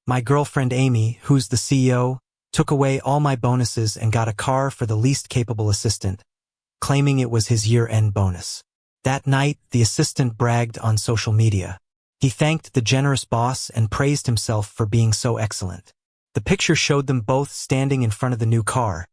My girlfriend Amy, who's the CEO, took away all my bonuses and got a car for the least capable assistant, claiming it was his year-end bonus. That night, the assistant bragged on social media. He thanked the generous boss and praised himself for being so excellent. The picture showed them both standing in front of the new car,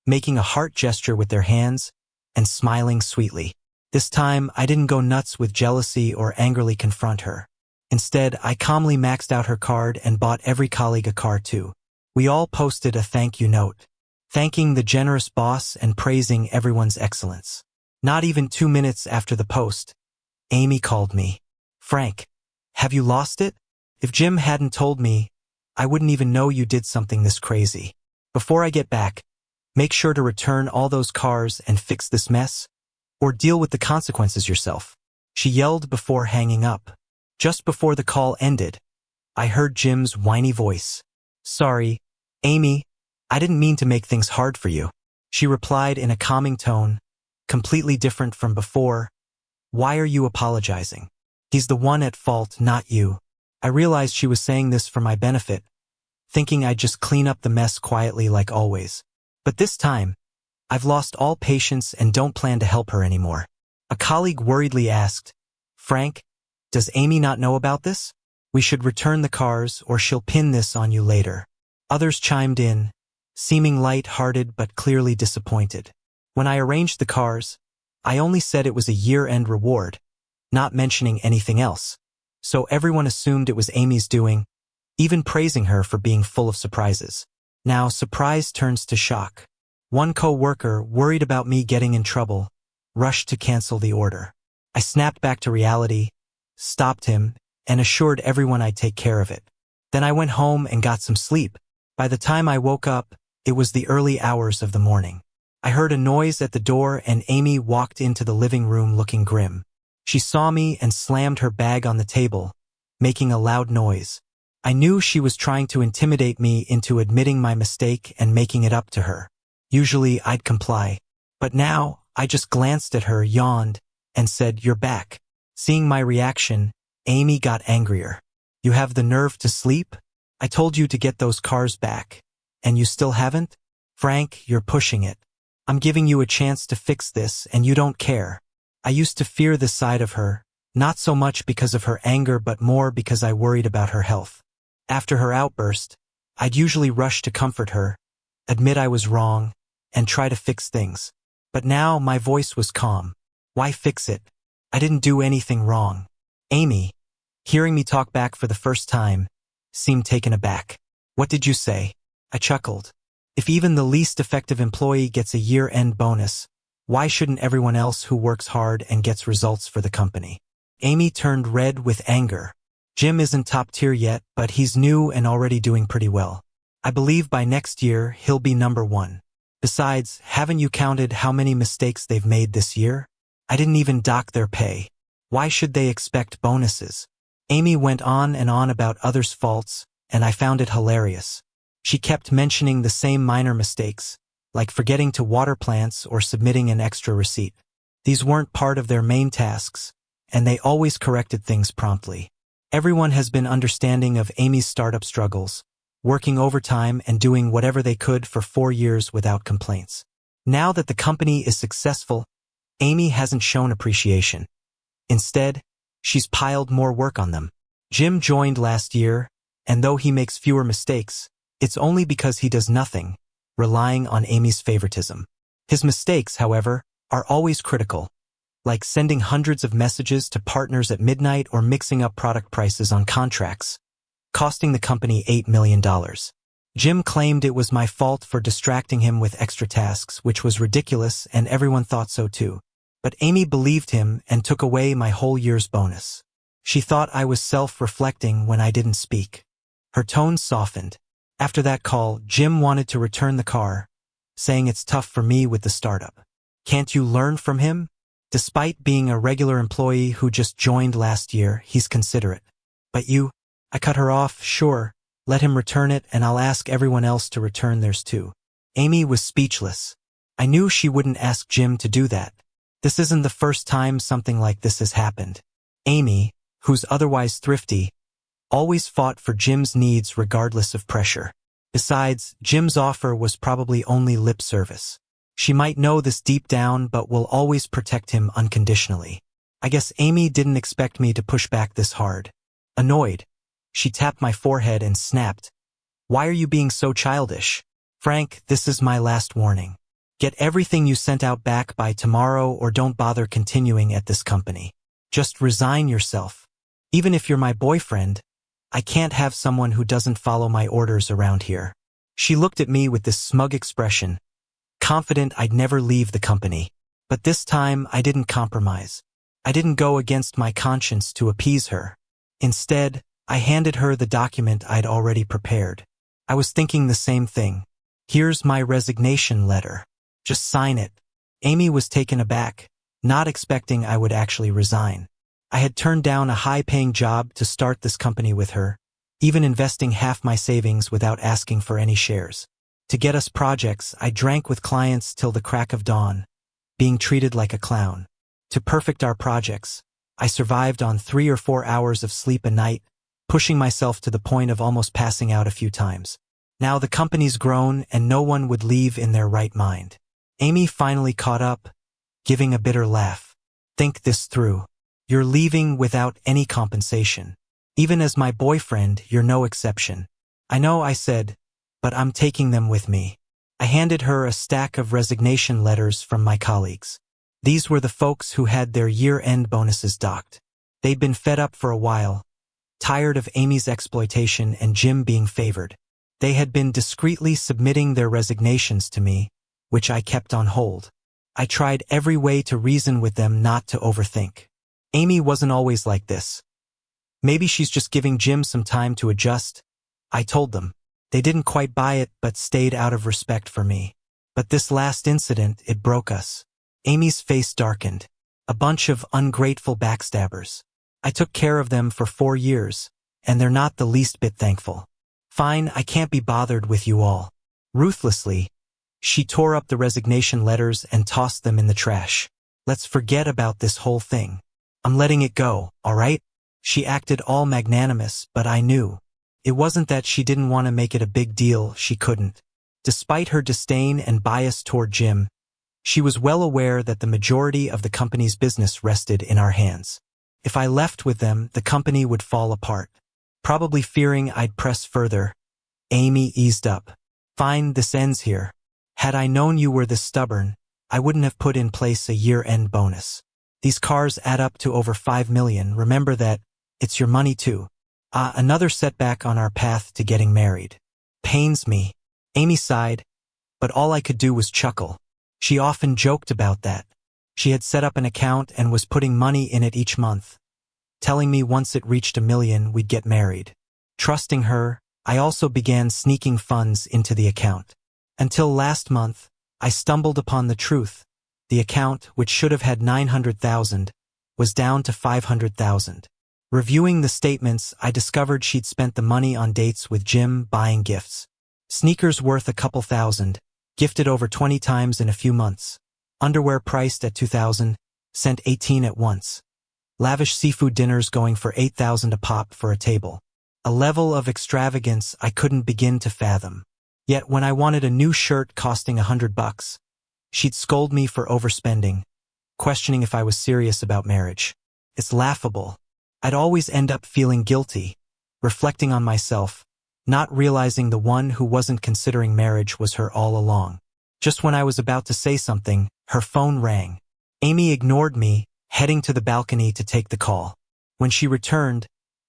making a heart gesture with their hands and smiling sweetly. This time, I didn't go nuts with jealousy or angrily confront her. Instead, I calmly maxed out her card and bought every colleague a car too. We all posted a thank you note, thanking the generous boss and praising everyone's excellence. Not even 2 minutes after the post, Amy called me. "Frank, have you lost it? If Jim hadn't told me, I wouldn't even know you did something this crazy. Before I get back, make sure to return all those cars and fix this mess, or deal with the consequences yourself," she yelled before hanging up. Just before the call ended, I heard Jim's whiny voice. "Sorry, Amy, I didn't mean to make things hard for you," she replied in a calming tone, completely different from before. "Why are you apologizing? He's the one at fault, not you." I realized she was saying this for my benefit, thinking I'd just clean up the mess quietly like always. But this time, I've lost all patience and don't plan to help her anymore. A colleague worriedly asked, "Frank, does Amy not know about this? We should return the cars or she'll pin this on you later." Others chimed in, seeming light-hearted but clearly disappointed. When I arranged the cars, I only said it was a year-end reward, not mentioning anything else. So everyone assumed it was Amy's doing, even praising her for being full of surprises. Now surprise turns to shock. One co-worker, worried about me getting in trouble, rushed to cancel the order. I snapped back to reality, stopped him, and assured everyone I'd take care of it. Then I went home and got some sleep. By the time I woke up, it was the early hours of the morning. I heard a noise at the door and Amy walked into the living room looking grim. She saw me and slammed her bag on the table, making a loud noise. I knew she was trying to intimidate me into admitting my mistake and making it up to her. Usually I'd comply. But now, I just glanced at her, yawned, and said, "You're back." Seeing my reaction, Amy got angrier. "You have the nerve to sleep? I told you to get those cars back. And you still haven't? Frank, you're pushing it. I'm giving you a chance to fix this and you don't care." I used to fear this side of her, not so much because of her anger but more because I worried about her health. After her outburst, I'd usually rush to comfort her, admit I was wrong, and try to fix things. But now my voice was calm. Why fix it? I didn't do anything wrong. Amy, hearing me talk back for the first time, seemed taken aback. "What did you say?" I chuckled. "If even the least effective employee gets a year-end bonus, why shouldn't everyone else who works hard and gets results for the company?" Amy turned red with anger. "Jim isn't top tier yet, but he's new and already doing pretty well. I believe by next year he'll be number one. Besides, haven't you counted how many mistakes they've made this year? I didn't even dock their pay. Why should they expect bonuses?" Amy went on and on about others' faults, and I found it hilarious. She kept mentioning the same minor mistakes, like forgetting to water plants or submitting an extra receipt. These weren't part of their main tasks, and they always corrected things promptly. Everyone has been understanding of Amy's startup struggles, working overtime and doing whatever they could for 4 years without complaints. Now that the company is successful, Amy hasn't shown appreciation. Instead, she's piled more work on them. Jim joined last year, and though he makes fewer mistakes, it's only because he does nothing, relying on Amy's favoritism. His mistakes, however, are always critical, like sending hundreds of messages to partners at midnight or mixing up product prices on contracts, costing the company $8 million. Jim claimed it was my fault for distracting him with extra tasks, which was ridiculous, and everyone thought so too. But Amy believed him and took away my whole year's bonus. She thought I was self-reflecting when I didn't speak. Her tone softened. After that call, Jim wanted to return the car, saying it's tough for me with the startup. Can't you learn from him? Despite being a regular employee who just joined last year, he's considerate. But you? I cut her off. Sure, let him return it and I'll ask everyone else to return theirs too. Amy was speechless. I knew she wouldn't ask Jim to do that. This isn't the first time something like this has happened. Amy, who's otherwise thrifty, always fought for Jim's needs regardless of pressure. Besides, Jim's offer was probably only lip service. She might know this deep down but will always protect him unconditionally. I guess Amy didn't expect me to push back this hard. Annoyed, she tapped my forehead and snapped, "Why are you being so childish? Frank, this is my last warning. Get everything you sent out back by tomorrow or don't bother continuing at this company. Just resign yourself. Even if you're my boyfriend, I can't have someone who doesn't follow my orders around here." She looked at me with this smug expression, confident I'd never leave the company. But this time, I didn't compromise. I didn't go against my conscience to appease her. Instead, I handed her the document I'd already prepared. I was thinking the same thing. Here's my resignation letter. Just sign it. Amy was taken aback, not expecting I would actually resign. I had turned down a high-paying job to start this company with her, even investing half my savings without asking for any shares. To get us projects, I drank with clients till the crack of dawn, being treated like a clown. To perfect our projects, I survived on 3 or 4 hours of sleep a night, pushing myself to the point of almost passing out a few times. Now the company's grown and no one would leave in their right mind. Amy finally caught up, giving a bitter laugh. "Think this through. You're leaving without any compensation. Even as my boyfriend, you're no exception." "I know," I said, "but I'm taking them with me." I handed her a stack of resignation letters from my colleagues. These were the folks who had their year-end bonuses docked. They'd been fed up for a while, tired of Amy's exploitation and Jim being favored. They had been discreetly submitting their resignations to me, which I kept on hold. I tried every way to reason with them not to overthink. Amy wasn't always like this. Maybe she's just giving Jim some time to adjust, I told them. They didn't quite buy it but stayed out of respect for me. But this last incident, it broke us. Amy's face darkened. A bunch of ungrateful backstabbers. I took care of them for 4 years, and they're not the least bit thankful. Fine, I can't be bothered with you all. Ruthlessly, she tore up the resignation letters and tossed them in the trash. Let's forget about this whole thing. I'm letting it go, all right? She acted all magnanimous, but I knew. It wasn't that she didn't want to make it a big deal, she couldn't. Despite her disdain and bias toward Jim, she was well aware that the majority of the company's business rested in our hands. If I left with them, the company would fall apart. Probably fearing I'd press further, Amy eased up. Fine, this ends here. Had I known you were this stubborn, I wouldn't have put in place a year-end bonus. These cars add up to over 5 million. Remember that. It's your money too. Another setback on our path to getting married. Pains me. Amy sighed, but all I could do was chuckle. She often joked about that. She had set up an account and was putting money in it each month, telling me once it reached 1 million we'd get married. Trusting her, I also began sneaking funds into the account. Until last month, I stumbled upon the truth. The account, which should have had 900,000, was down to 500,000. Reviewing the statements, I discovered she'd spent the money on dates with Jim, buying gifts. Sneakers worth a couple thousand, gifted over 20 times in a few months. Underwear priced at 2,000, sent 18 at once. Lavish seafood dinners going for 8,000 a pop for a table. A level of extravagance I couldn't begin to fathom. Yet when I wanted a new shirt costing $100, she'd scold me for overspending, questioning if I was serious about marriage. It's laughable. I'd always end up feeling guilty, reflecting on myself, not realizing the one who wasn't considering marriage was her all along. Just when I was about to say something, her phone rang. Amy ignored me, heading to the balcony to take the call. When she returned,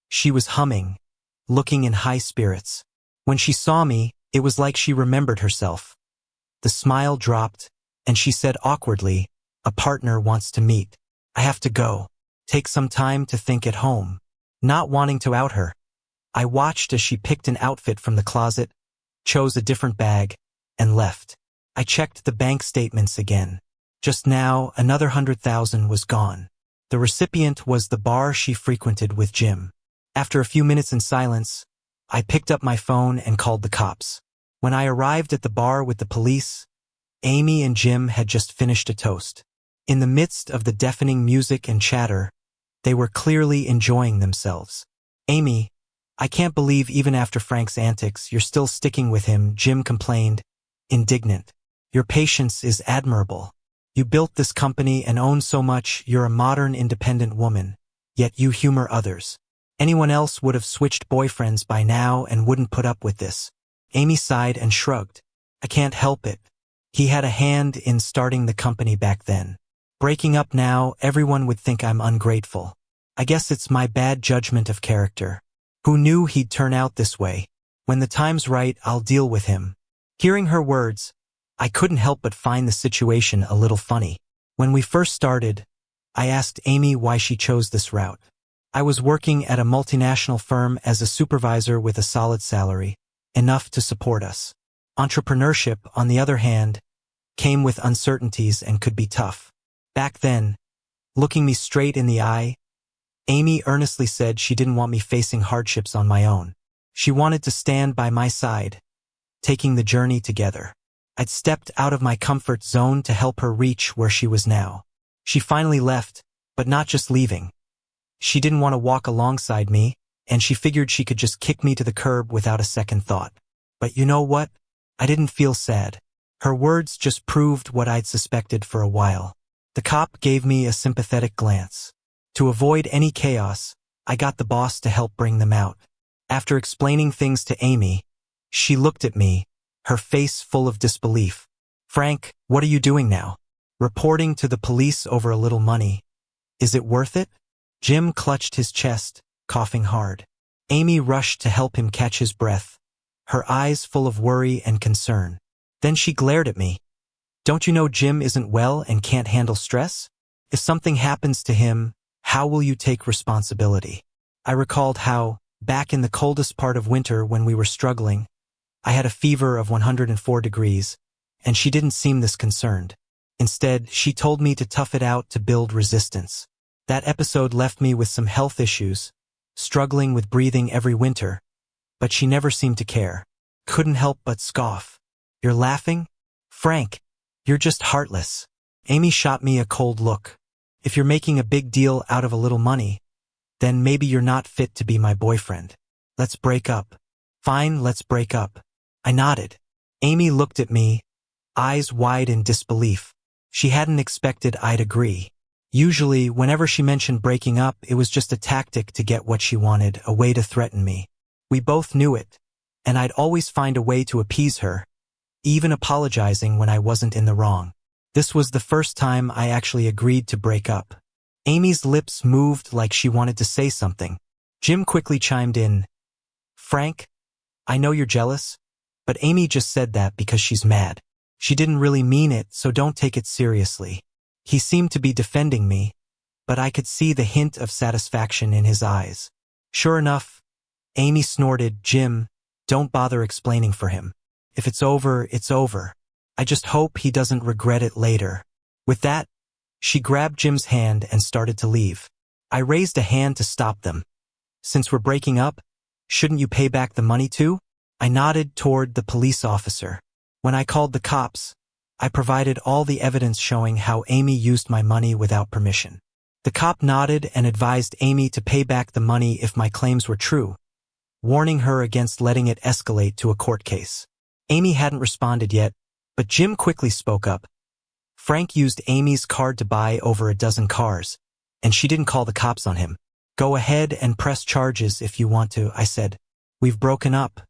she was humming, looking in high spirits. When she saw me, it was like she remembered herself. The smile dropped, and she said awkwardly, "A partner wants to meet. I have to go. Take some time to think at home." Not wanting to out her, I watched as she picked an outfit from the closet, chose a different bag, and left. I checked the bank statements again. Just now, another 100,000 was gone. The recipient was the bar she frequented with Jim. After a few minutes in silence, I picked up my phone and called the cops. When I arrived at the bar with the police, Amy and Jim had just finished a toast. In the midst of the deafening music and chatter, they were clearly enjoying themselves. "Amy, I can't believe even after Frank's antics, you're still sticking with him, Jim complained, indignant. Your patience is admirable. You built this company and own so much, you're a modern independent woman, yet you humor others. Anyone else would have switched boyfriends by now and wouldn't put up with this. Amy sighed and shrugged. I can't help it. He had a hand in starting the company back then. Breaking up now, everyone would think I'm ungrateful. I guess it's my bad judgment of character. Who knew he'd turn out this way? When the time's right, I'll deal with him. Hearing her words, I couldn't help but find the situation a little funny. When we first started, I asked Amy why she chose this route. I was working at a multinational firm as a supervisor with a solid salary, enough to support us. Entrepreneurship, on the other hand, came with uncertainties and could be tough. Back then, looking me straight in the eye, Amy earnestly said she didn't want me facing hardships on my own. She wanted to stand by my side, taking the journey together. I'd stepped out of my comfort zone to help her reach where she was now. She finally left, but not just leaving. She didn't want to walk alongside me, and she figured she could just kick me to the curb without a second thought. But you know what? I didn't feel sad. Her words just proved what I'd suspected for a while. The cop gave me a sympathetic glance. To avoid any chaos, I got the boss to help bring them out. After explaining things to Amy, she looked at me, her face full of disbelief. Frank, what are you doing now? Reporting to the police over a little money. Is it worth it? Jim clutched his chest, coughing hard. Amy rushed to help him catch his breath, her eyes full of worry and concern. Then she glared at me. Don't you know Jim isn't well and can't handle stress? If something happens to him, how will you take responsibility? I recalled how, back in the coldest part of winter when we were struggling, I had a fever of 104 degrees, and she didn't seem this concerned. Instead, she told me to tough it out to build resistance. That episode left me with some health issues, struggling with breathing every winter, but she never seemed to care. Couldn't help but scoff. You're laughing? Frank, you're just heartless. Amy shot me a cold look. If you're making a big deal out of a little money, then maybe you're not fit to be my boyfriend. Let's break up. Fine, let's break up. I nodded. Amy looked at me, eyes wide in disbelief. She hadn't expected I'd agree. Usually, whenever she mentioned breaking up, it was just a tactic to get what she wanted, a way to threaten me. We both knew it, and I'd always find a way to appease her, even apologizing when I wasn't in the wrong. This was the first time I actually agreed to break up. Amy's lips moved like she wanted to say something. Jim quickly chimed in. Frank, I know you're jealous, but Amy just said that because she's mad. She didn't really mean it, so don't take it seriously. He seemed to be defending me, but I could see the hint of satisfaction in his eyes. Sure enough, Amy snorted, Jim, don't bother explaining for him. If it's over, it's over. I just hope he doesn't regret it later. With that, she grabbed Jim's hand and started to leave. I raised a hand to stop them. Since we're breaking up, shouldn't you pay back the money too? I nodded toward the police officer. When I called the cops, I provided all the evidence showing how Amy used my money without permission. The cop nodded and advised Amy to pay back the money if my claims were true, warning her against letting it escalate to a court case. Amy hadn't responded yet, but Jim quickly spoke up. Frank used Amy's card to buy over a dozen cars, and she didn't call the cops on him. Go ahead and press charges if you want to, I said. We've broken up.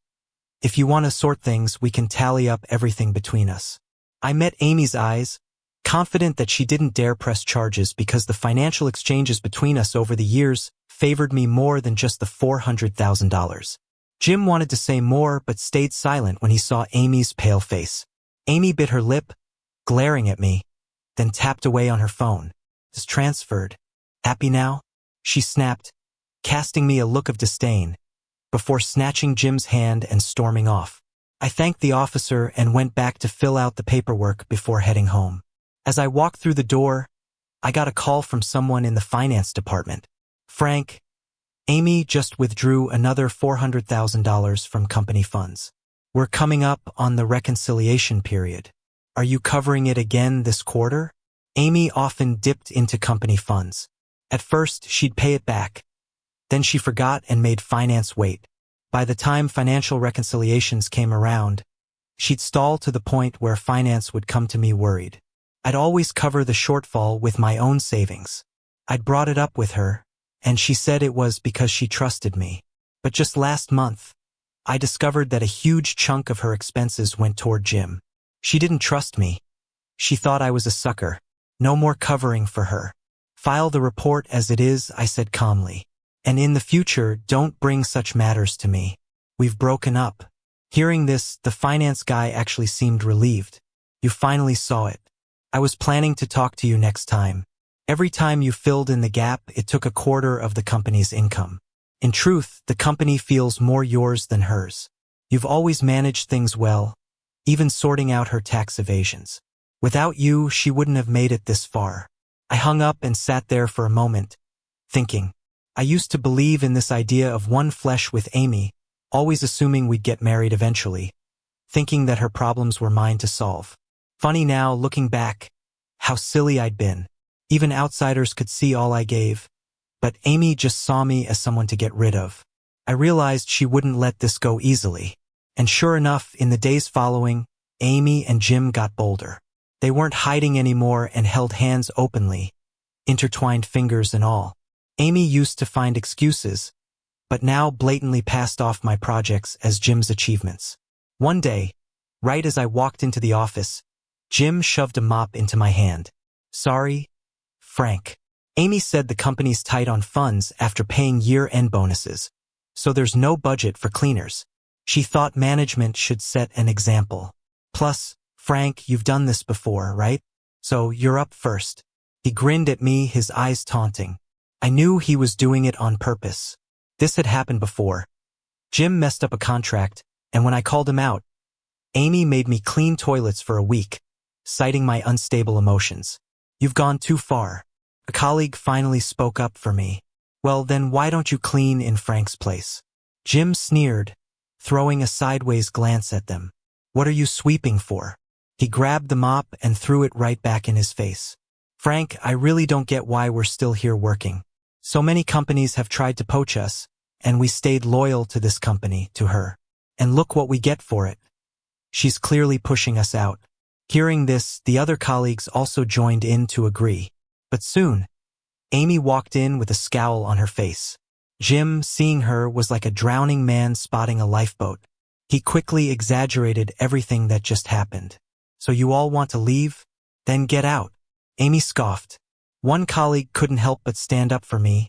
If you want to sort things, we can tally up everything between us. I met Amy's eyes, confident that she didn't dare press charges because the financial exchanges between us over the years favored me more than just the $400,000. Jim wanted to say more but stayed silent when he saw Amy's pale face. Amy bit her lip, glaring at me, then tapped away on her phone. It's transferred. Happy now? She snapped, casting me a look of disdain, before snatching Jim's hand and storming off. I thanked the officer and went back to fill out the paperwork before heading home. As I walked through the door, I got a call from someone in the finance department. Frank, Amy just withdrew another $400,000 from company funds. We're coming up on the reconciliation period. Are you covering it again this quarter? Amy often dipped into company funds. At first, she'd pay it back. Then she forgot and made finance wait. By the time financial reconciliations came around, she'd stall to the point where finance would come to me worried. I'd always cover the shortfall with my own savings. I'd brought it up with her, and she said it was because she trusted me. But just last month, I discovered that a huge chunk of her expenses went toward Jim. She didn't trust me. She thought I was a sucker. No more covering for her. File the report as it is, I said calmly. And in the future, don't bring such matters to me. We've broken up. Hearing this, the finance guy actually seemed relieved. You finally saw it. I was planning to talk to you next time. Every time you filled in the gap, it took a quarter of the company's income. In truth, the company feels more yours than hers. You've always managed things well, even sorting out her tax evasions. Without you, she wouldn't have made it this far. I hung up and sat there for a moment, thinking. I used to believe in this idea of one flesh with Amy, always assuming we'd get married eventually, thinking that her problems were mine to solve. Funny now, looking back, how silly I'd been. Even outsiders could see all I gave. But Amy just saw me as someone to get rid of. I realized she wouldn't let this go easily. And sure enough, in the days following, Amy and Jim got bolder. They weren't hiding anymore and held hands openly, intertwined fingers and all. Amy used to find excuses, but now blatantly passed off my projects as Jim's achievements. One day, right as I walked into the office, Jim shoved a mop into my hand. Sorry, Frank. Amy said the company's tight on funds after paying year-end bonuses, so there's no budget for cleaners. She thought management should set an example. Plus, Frank, you've done this before, right? So you're up first. He grinned at me, his eyes taunting. I knew he was doing it on purpose. This had happened before. Jim messed up a contract, and when I called him out, Amy made me clean toilets for a week, citing my unstable emotions. You've gone too far. A colleague finally spoke up for me. Well, then why don't you clean in Frank's place? Jim sneered, throwing a sideways glance at them. What are you sweeping for? He grabbed the mop and threw it right back in his face. Frank, I really don't get why we're still here working. So many companies have tried to poach us, and we stayed loyal to this company, to her. And look what we get for it. She's clearly pushing us out. Hearing this, the other colleagues also joined in to agree. But soon, Amy walked in with a scowl on her face. Jim, seeing her, was like a drowning man spotting a lifeboat. He quickly exaggerated everything that just happened. So you all want to leave? Then get out. Amy scoffed. One colleague couldn't help but stand up for me,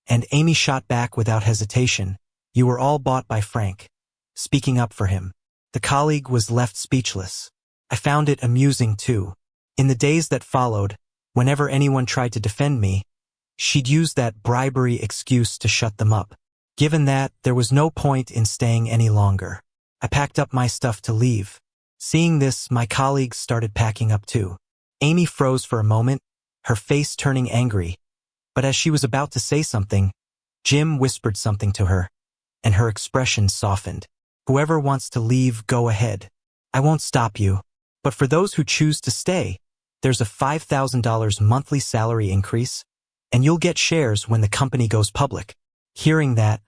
and Amy shot back without hesitation. You were all bought by Frank. Speaking up for him. The colleague was left speechless. I found it amusing too. In the days that followed, whenever anyone tried to defend me, she'd use that bribery excuse to shut them up. Given that, there was no point in staying any longer. I packed up my stuff to leave. Seeing this, my colleagues started packing up too. Amy froze for a moment, her face turning angry. But as she was about to say something, Jim whispered something to her, and her expression softened. Whoever wants to leave, go ahead. I won't stop you. But for those who choose to stay, there's a $5,000 monthly salary increase, and you'll get shares when the company goes public. Hearing that,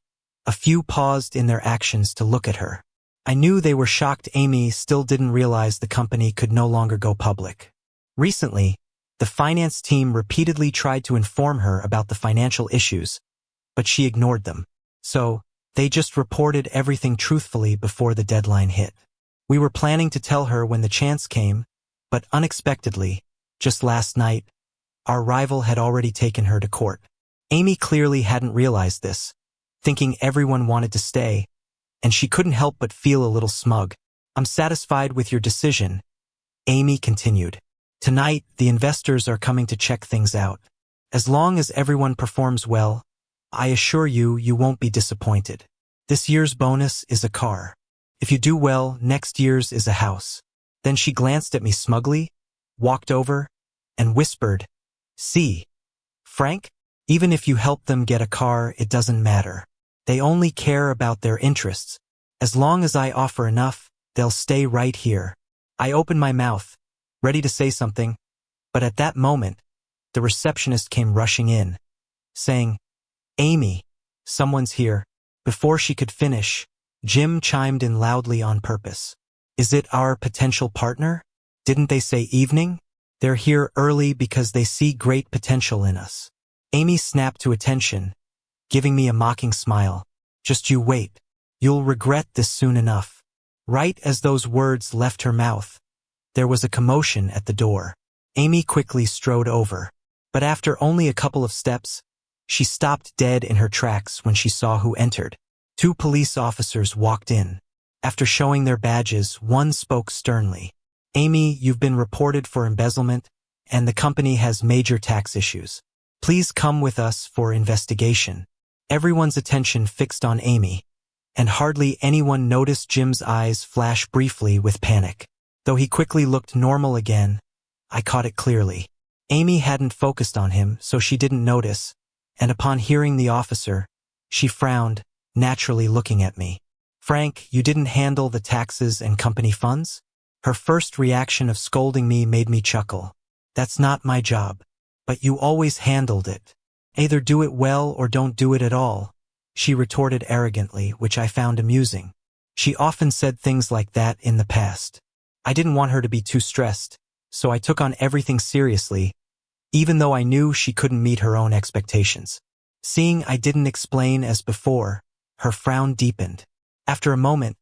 a few paused in their actions to look at her. I knew they were shocked. Amy still didn't realize the company could no longer go public. Recently, the finance team repeatedly tried to inform her about the financial issues, but she ignored them. So, they just reported everything truthfully before the deadline hit. We were planning to tell her when the chance came, but unexpectedly, just last night, our rival had already taken her to court. Amy clearly hadn't realized this, thinking everyone wanted to stay, and she couldn't help but feel a little smug. I'm satisfied with your decision, Amy continued. Tonight, the investors are coming to check things out. As long as everyone performs well, I assure you, you won't be disappointed. This year's bonus is a car. If you do well, next year's is a house. Then she glanced at me smugly, walked over, and whispered, See, Frank, even if you help them get a car, it doesn't matter. They only care about their interests. As long as I offer enough, they'll stay right here. I opened my mouth, ready to say something, but at that moment, the receptionist came rushing in, saying, Amy, someone's here. Before she could finish, Jim chimed in loudly on purpose. Is it our potential partner? Didn't they say evening? They're here early because they see great potential in us. Amy snapped to attention, giving me a mocking smile. Just you wait. You'll regret this soon enough. Right as those words left her mouth, there was a commotion at the door. Amy quickly strode over, but after only a couple of steps, she stopped dead in her tracks when she saw who entered. 2 police officers walked in. After showing their badges, one spoke sternly. Amy, you've been reported for embezzlement, and the company has major tax issues. Please come with us for investigation. Everyone's attention fixed on Amy, and hardly anyone noticed Jim's eyes flash briefly with panic. Though he quickly looked normal again, I caught it clearly. Amy hadn't focused on him, so she didn't notice, and upon hearing the officer, she frowned, naturally looking at me. Frank, you didn't handle the taxes and company funds? Her first reaction of scolding me made me chuckle. That's not my job. But you always handled it. Either do it well or don't do it at all, she retorted arrogantly, which I found amusing. She often said things like that in the past. I didn't want her to be too stressed, so I took on everything seriously, even though I knew she couldn't meet her own expectations. Seeing I didn't explain as before, her frown deepened. After a moment,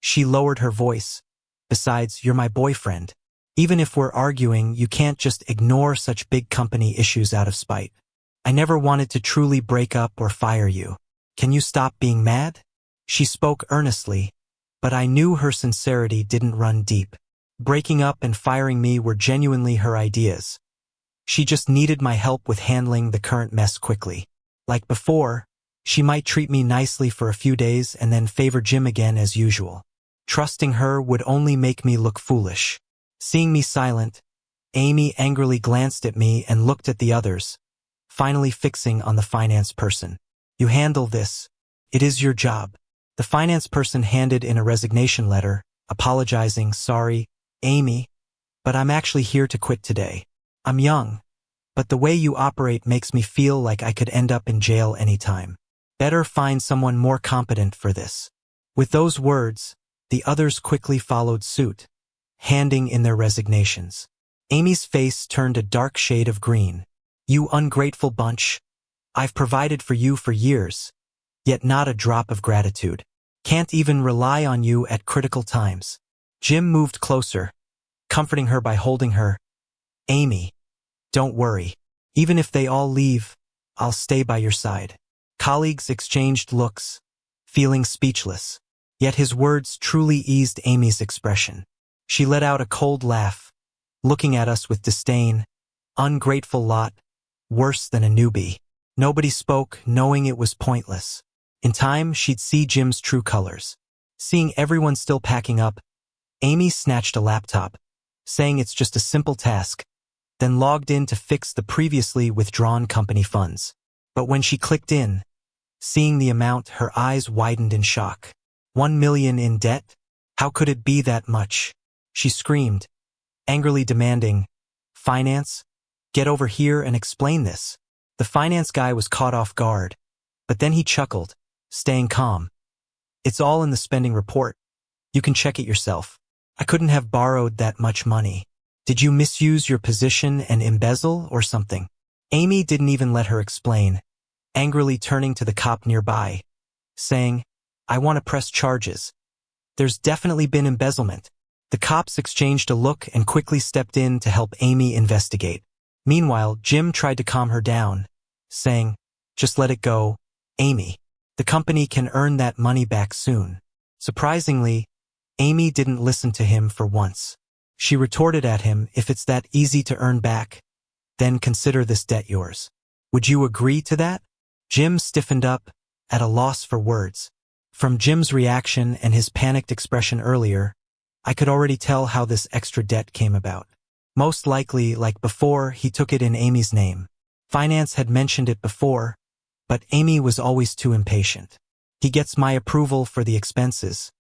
she lowered her voice. Besides, you're my boyfriend. Even if we're arguing, you can't just ignore such big company issues out of spite. I never wanted to truly break up or fire you. Can you stop being mad? She spoke earnestly, but I knew her sincerity didn't run deep. Breaking up and firing me were genuinely her ideas. She just needed my help with handling the current mess quickly. Like before, she might treat me nicely for a few days and then favor Jim again as usual. Trusting her would only make me look foolish. Seeing me silent, Amy angrily glanced at me and looked at the others, finally fixing on the finance person. You handle this. It is your job. The finance person handed in a resignation letter, apologizing, sorry, Amy, but I'm actually here to quit today. I'm young, but the way you operate makes me feel like I could end up in jail anytime. Better find someone more competent for this. With those words, the others quickly followed suit, handing in their resignations. Amy's face turned a dark shade of green. You ungrateful bunch. I've provided for you for years, yet not a drop of gratitude. Can't even rely on you at critical times. Jim moved closer, comforting her by holding her. Amy, don't worry. Even if they all leave, I'll stay by your side. Colleagues exchanged looks, feeling speechless. Yet his words truly eased Amy's expression. She let out a cold laugh, looking at us with disdain. Ungrateful lot, worse than a newbie. Nobody spoke, knowing it was pointless. In time, she'd see Jim's true colors. Seeing everyone still packing up, Amy snatched a laptop, saying it's just a simple task, then logged in to fix the previously withdrawn company funds. But when she clicked in, seeing the amount, her eyes widened in shock. 1 million in debt? How could it be that much? She screamed, angrily demanding, Finance? Get over here and explain this. The finance guy was caught off guard, but then he chuckled, staying calm. It's all in the spending report. You can check it yourself. I couldn't have borrowed that much money. Did you misuse your position and embezzle or something? Amy didn't even let her explain, angrily turning to the cop nearby, saying, I want to press charges. There's definitely been embezzlement. The cops exchanged a look and quickly stepped in to help Amy investigate. Meanwhile, Jim tried to calm her down, saying, just let it go, Amy. The company can earn that money back soon. Surprisingly, Amy didn't listen to him for once. She retorted at him, if it's that easy to earn back, then consider this debt yours. Would you agree to that? Jim stiffened up, at a loss for words. From Jim's reaction and his panicked expression earlier, I could already tell how this extra debt came about. Most likely, like before, he took it in Amy's name. Finance had mentioned it before, but Amy was always too impatient. He gets my approval for the expenses.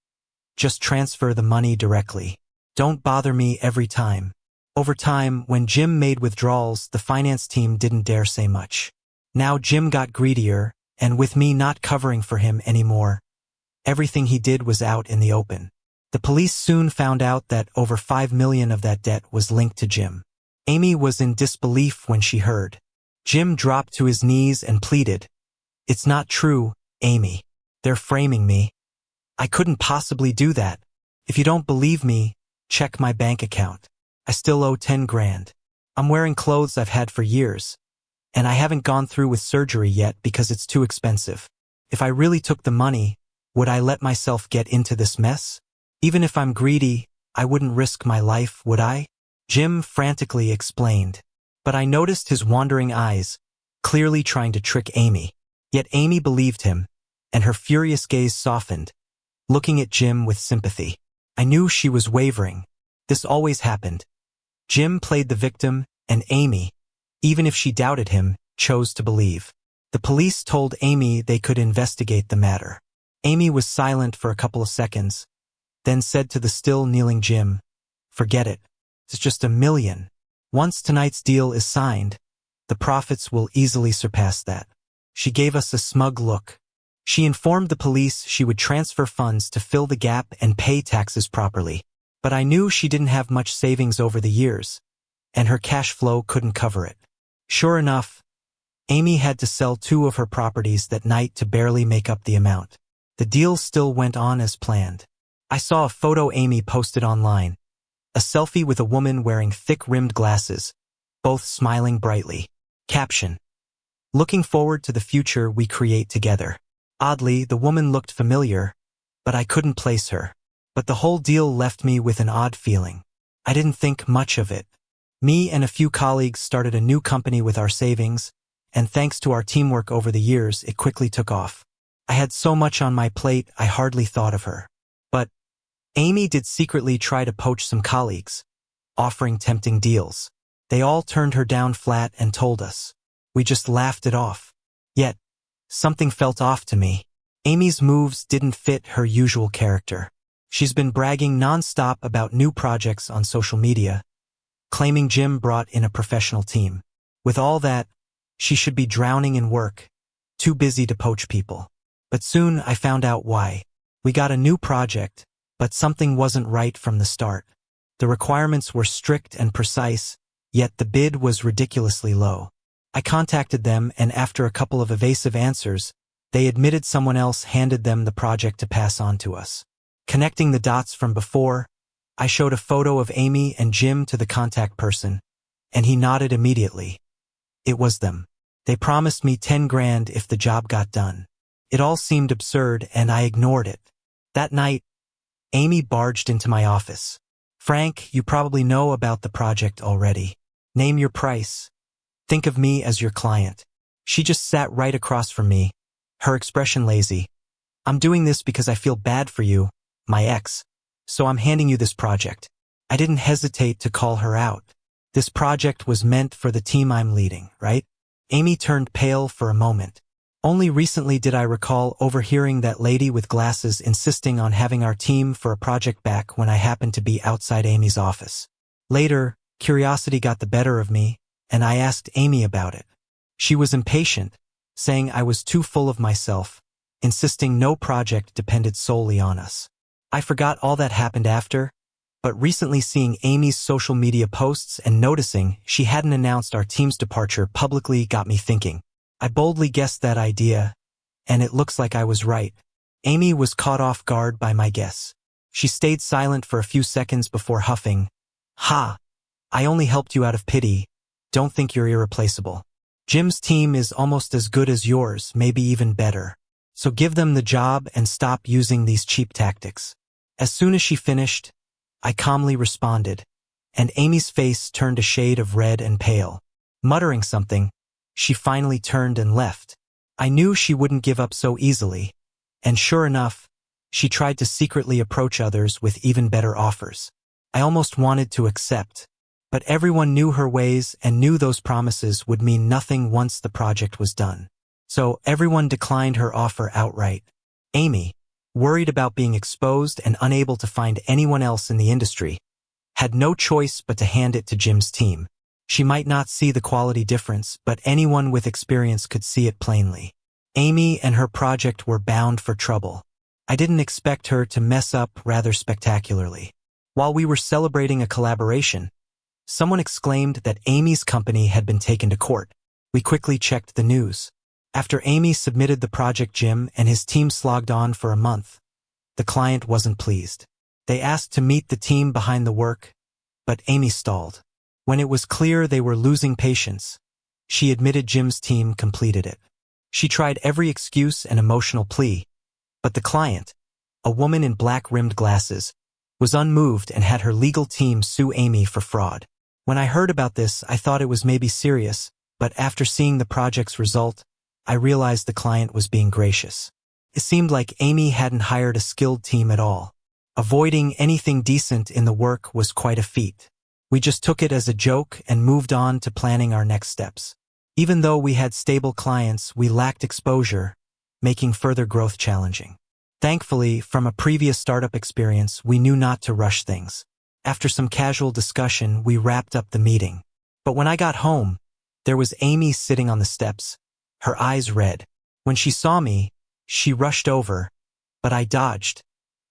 Just transfer the money directly. Don't bother me every time. Over time, when Jim made withdrawals, the finance team didn't dare say much. Now Jim got greedier, and with me not covering for him anymore, Everything he did was out in the open. The police soon found out that over $5 million of that debt was linked to Jim. Amy was in disbelief when she heard. Jim dropped to his knees and pleaded, "It's not true, Amy. They're framing me. I couldn't possibly do that. If you don't believe me, check my bank account. I still owe 10 grand. I'm wearing clothes I've had for years, and I haven't gone through with surgery yet because it's too expensive. If I really took the money, would I let myself get into this mess? Even if I'm greedy, I wouldn't risk my life, would I?" Jim frantically explained. But I noticed his wandering eyes, clearly trying to trick Amy. Yet Amy believed him, and her furious gaze softened, looking at Jim with sympathy. I knew she was wavering. This always happened. Jim played the victim, and Amy, even if she doubted him, chose to believe. The police told Amy they could investigate the matter. Amy was silent for a couple of seconds, then said to the still kneeling Jim, "Forget it. It's just $1 million. Once tonight's deal is signed, the profits will easily surpass that." She gave us a smug look. She informed the police she would transfer funds to fill the gap and pay taxes properly. But I knew she didn't have much savings over the years, and her cash flow couldn't cover it. Sure enough, Amy had to sell 2 of her properties that night to barely make up the amount. The deal still went on as planned. I saw a photo Amy posted online, a selfie with a woman wearing thick-rimmed glasses, both smiling brightly. Caption: "Looking forward to the future we create together." Oddly, the woman looked familiar, but I couldn't place her. But the whole deal left me with an odd feeling. I didn't think much of it. Me and a few colleagues started a new company with our savings, and thanks to our teamwork over the years, it quickly took off. I had so much on my plate, I hardly thought of her. But Amy did secretly try to poach some colleagues, offering tempting deals. They all turned her down flat and told us. We just laughed it off. Yet, something felt off to me. Amy's moves didn't fit her usual character. She's been bragging non-stop about new projects on social media, claiming Jim brought in a professional team. With all that, she should be drowning in work, too busy to poach people. But soon I found out why. We got a new project, but something wasn't right from the start. The requirements were strict and precise, yet the bid was ridiculously low. I contacted them, and after a couple of evasive answers, they admitted someone else handed them the project to pass on to us. Connecting the dots from before, I showed a photo of Amy and Jim to the contact person, and he nodded immediately. It was them. They promised me 10 grand if the job got done. It all seemed absurd, and I ignored it. That night, Amy barged into my office. "Frank, you probably know about the project already. Name your price. Think of me as your client." She just sat right across from me, her expression lazy. "I'm doing this because I feel bad for you, my ex, so I'm handing you this project." I didn't hesitate to call her out. This project was meant for the team I'm leading, right? Amy turned pale for a moment. Only recently did I recall overhearing that lady with glasses insisting on having our team for a project back when I happened to be outside Amy's office. Later, curiosity got the better of me, and I asked Amy about it. She was impatient, saying I was too full of myself, insisting no project depended solely on us. I forgot all that happened after, but recently seeing Amy's social media posts and noticing she hadn't announced our team's departure publicly got me thinking. I boldly guessed that idea, and it looks like I was right. Amy was caught off guard by my guess. She stayed silent for a few seconds before huffing, "Ha! I only helped you out of pity. Don't think you're irreplaceable. Jim's team is almost as good as yours, maybe even better. So give them the job and stop using these cheap tactics." As soon as she finished, I calmly responded, and Amy's face turned a shade of red and pale. Muttering something, she finally turned and left. I knew she wouldn't give up so easily, and sure enough, she tried to secretly approach others with even better offers. I almost wanted to accept, but everyone knew her ways and knew those promises would mean nothing once the project was done. So everyone declined her offer outright. Amy, worried about being exposed and unable to find anyone else in the industry, had no choice but to hand it to Jim's team. She might not see the quality difference, but anyone with experience could see it plainly. Amy and her project were bound for trouble. I didn't expect her to mess up rather spectacularly. While we were celebrating a collaboration, someone exclaimed that Amy's company had been taken to court. We quickly checked the news. After Amy submitted the project, Jim and his team slogged on for a month. The client wasn't pleased. They asked to meet the team behind the work, but Amy stalled. When it was clear they were losing patience, she admitted Jim's team completed it. She tried every excuse and emotional plea, but the client, a woman in black-rimmed glasses, was unmoved and had her legal team sue Amy for fraud. When I heard about this, I thought it was maybe serious, but after seeing the project's result, I realized the client was being gracious. It seemed like Amy hadn't hired a skilled team at all. Avoiding anything decent in the work was quite a feat. We just took it as a joke and moved on to planning our next steps. Even though we had stable clients, we lacked exposure, making further growth challenging. Thankfully, from a previous startup experience, we knew not to rush things. After some casual discussion, we wrapped up the meeting. But when I got home, there was Amy sitting on the steps, her eyes red. When she saw me, she rushed over, but I dodged,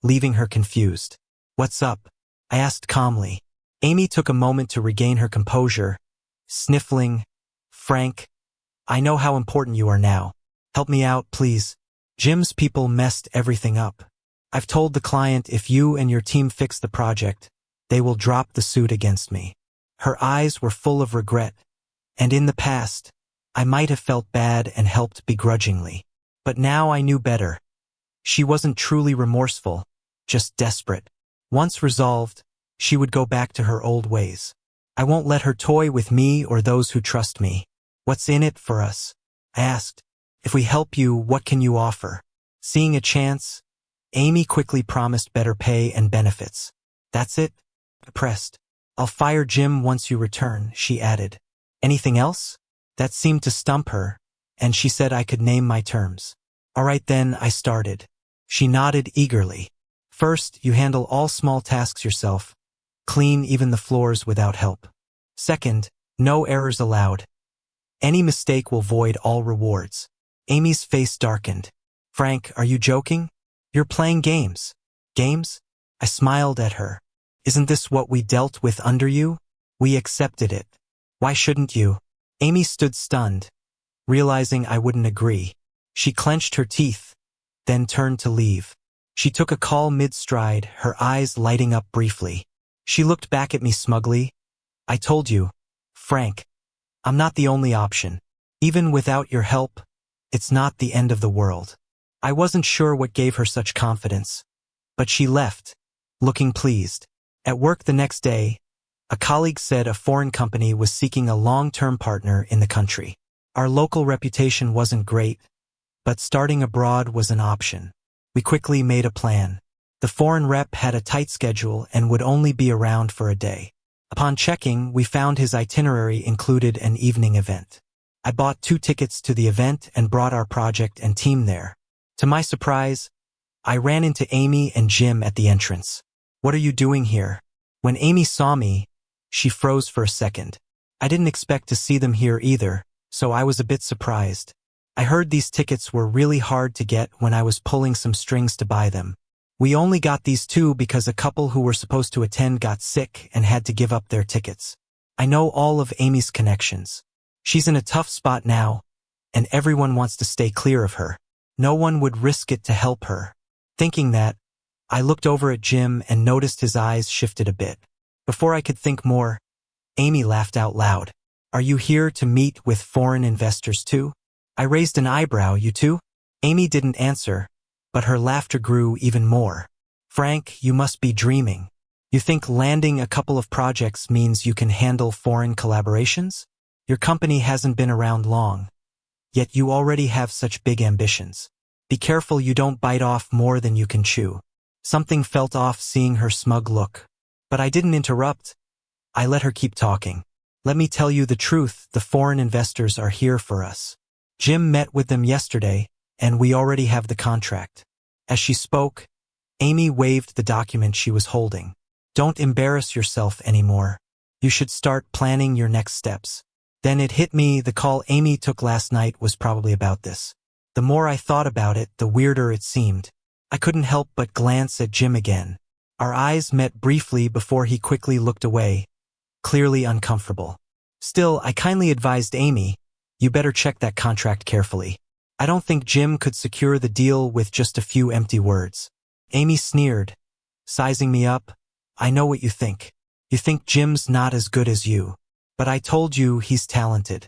leaving her confused. "What's up?" I asked calmly. Amy took a moment to regain her composure, sniffling. "Frank, I know how important you are now. Help me out, please. Jim's people messed everything up. I've told the client if you and your team fix the project, they will drop the suit against me." Her eyes were full of regret, and in the past, I might have felt bad and helped begrudgingly. But now I knew better. She wasn't truly remorseful, just desperate. Once resolved, she would go back to her old ways. I won't let her toy with me or those who trust me. "What's in it for us?" I asked. "If we help you, what can you offer?" Seeing a chance, Amy quickly promised better pay and benefits. "That's it?" I pressed. "I'll fire Jim once you return," she added. "Anything else?" That seemed to stump her, and she said I could name my terms. "All right then," I started. She nodded eagerly. "First, you handle all small tasks yourself. Clean even the floors without help. Second, no errors allowed. Any mistake will void all rewards." Amy's face darkened. "Frank, are you joking? You're playing games." "Games?" I smiled at her. "Isn't this what we dealt with under you? We accepted it. Why shouldn't you?" Amy stood stunned, realizing I wouldn't agree. She clenched her teeth, then turned to leave. She took a call mid-stride, her eyes lighting up briefly. She looked back at me smugly. "I told you, Frank, I'm not the only option. Even without your help, it's not the end of the world." I wasn't sure what gave her such confidence, but she left, looking pleased. At work the next day, a colleague said a foreign company was seeking a long-term partner in the country. Our local reputation wasn't great, but starting abroad was an option. We quickly made a plan. The foreign rep had a tight schedule and would only be around for a day. Upon checking, we found his itinerary included an evening event. I bought 2 tickets to the event and brought our project and team there. To my surprise, I ran into Amy and Jim at the entrance. "What are you doing here?" When Amy saw me, she froze for a second. I didn't expect to see them here either, so I was a bit surprised. I heard these tickets were really hard to get when I was pulling some strings to buy them. We only got these 2 because a couple who were supposed to attend got sick and had to give up their tickets. I know all of Amy's connections. She's in a tough spot now, and everyone wants to stay clear of her. No one would risk it to help her. Thinking that, I looked over at Jim and noticed his eyes shifted a bit. Before I could think more, Amy laughed out loud. "Are you here to meet with foreign investors too?" I raised an eyebrow. "You too?" Amy didn't answer, but her laughter grew even more. "Frank, you must be dreaming. You think landing a couple of projects means you can handle foreign collaborations? Your company hasn't been around long, yet you already have such big ambitions. Be careful you don't bite off more than you can chew." Something felt off seeing her smug look, but I didn't interrupt. I let her keep talking. "Let me tell you the truth, the foreign investors are here for us. Jim met with them yesterday, and we already have the contract." As she spoke, Amy waved the document she was holding. "Don't embarrass yourself anymore. You should start planning your next steps." Then it hit me, the call Amy took last night was probably about this. The more I thought about it, the weirder it seemed. I couldn't help but glance at Jim again. Our eyes met briefly before he quickly looked away, clearly uncomfortable. Still, I kindly advised Amy, you better check that contract carefully. I don't think Jim could secure the deal with just a few empty words. Amy sneered, sizing me up. I know what you think. You think Jim's not as good as you. But I told you he's talented.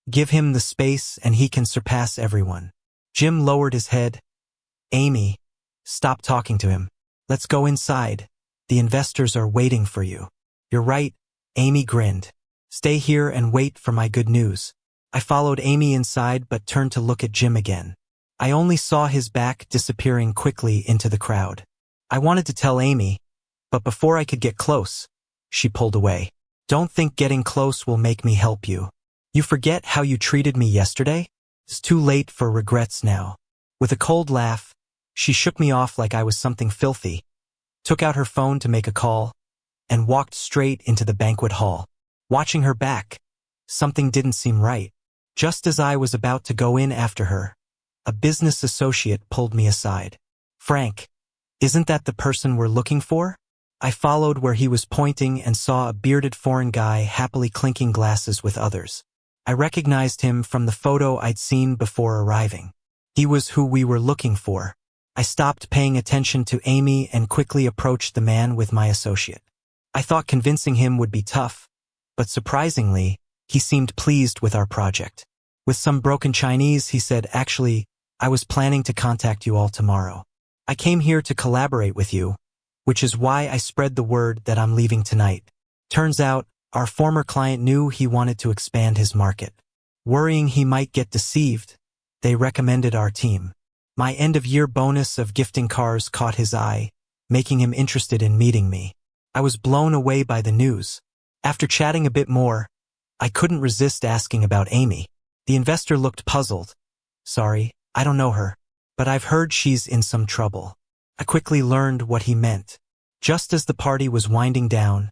Give him the space and he can surpass everyone. Jim lowered his head. Amy, stop talking to him. Let's go inside. The investors are waiting for you. You're right, Amy grinned. Stay here and wait for my good news. I followed Amy inside but turned to look at Jim again. I only saw his back disappearing quickly into the crowd. I wanted to tell Amy, but before I could get close, she pulled away. Don't think getting close will make me help you. You forget how you treated me yesterday? It's too late for regrets now. With a cold laugh, she shook me off like I was something filthy, took out her phone to make a call, and walked straight into the banquet hall. Watching her back, something didn't seem right. Just as I was about to go in after her, a business associate pulled me aside. Frank, isn't that the person we're looking for? I followed where he was pointing and saw a bearded foreign guy happily clinking glasses with others. I recognized him from the photo I'd seen before arriving. He was who we were looking for. I stopped paying attention to Amy and quickly approached the man with my associate. I thought convincing him would be tough, but surprisingly, he seemed pleased with our project. With some broken Chinese, he said, actually, I was planning to contact you all tomorrow. I came here to collaborate with you, which is why I spread the word that I'm leaving tonight. Turns out, our former client knew he wanted to expand his market. Worrying he might get deceived, they recommended our team. My end-of-year bonus of gifting cars caught his eye, making him interested in meeting me. I was blown away by the news. After chatting a bit more, I couldn't resist asking about Amy. The investor looked puzzled. Sorry, I don't know her, but I've heard she's in some trouble. I quickly learned what he meant. Just as the party was winding down,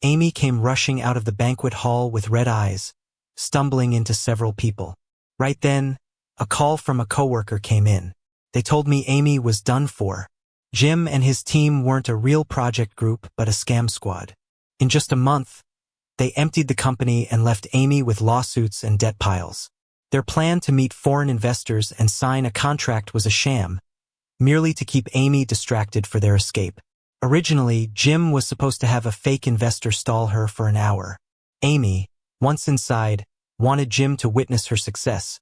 Amy came rushing out of the banquet hall with red eyes, stumbling into several people. Right then, a call from a coworker came in. They told me Amy was done for. Jim and his team weren't a real project group but a scam squad. In just a month, they emptied the company and left Amy with lawsuits and debt piles. Their plan to meet foreign investors and sign a contract was a sham, merely to keep Amy distracted for their escape. Originally, Jim was supposed to have a fake investor stall her for an hour. Amy, once inside, wanted Jim to witness her success,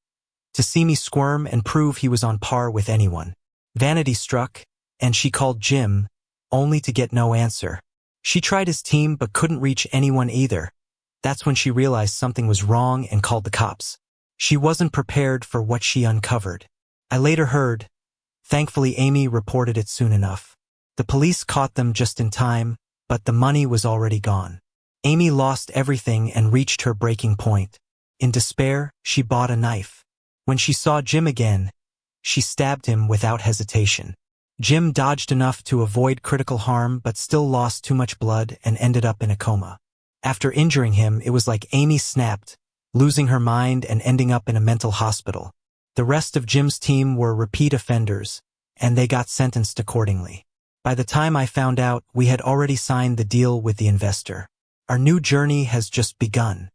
to see me squirm and prove he was on par with anyone. Vanity struck, and she called Jim, only to get no answer. She tried his team but couldn't reach anyone either. That's when she realized something was wrong and called the cops. She wasn't prepared for what she uncovered. I later heard. Thankfully, Amy reported it soon enough. The police caught them just in time, but the money was already gone. Amy lost everything and reached her breaking point. In despair, she bought a knife. When she saw Jim again, she stabbed him without hesitation. Jim dodged enough to avoid critical harm but still lost too much blood and ended up in a coma. After injuring him, it was like Amy snapped, losing her mind and ending up in a mental hospital. The rest of Jim's team were repeat offenders, and they got sentenced accordingly. By the time I found out, we had already signed the deal with the investor. Our new journey has just begun.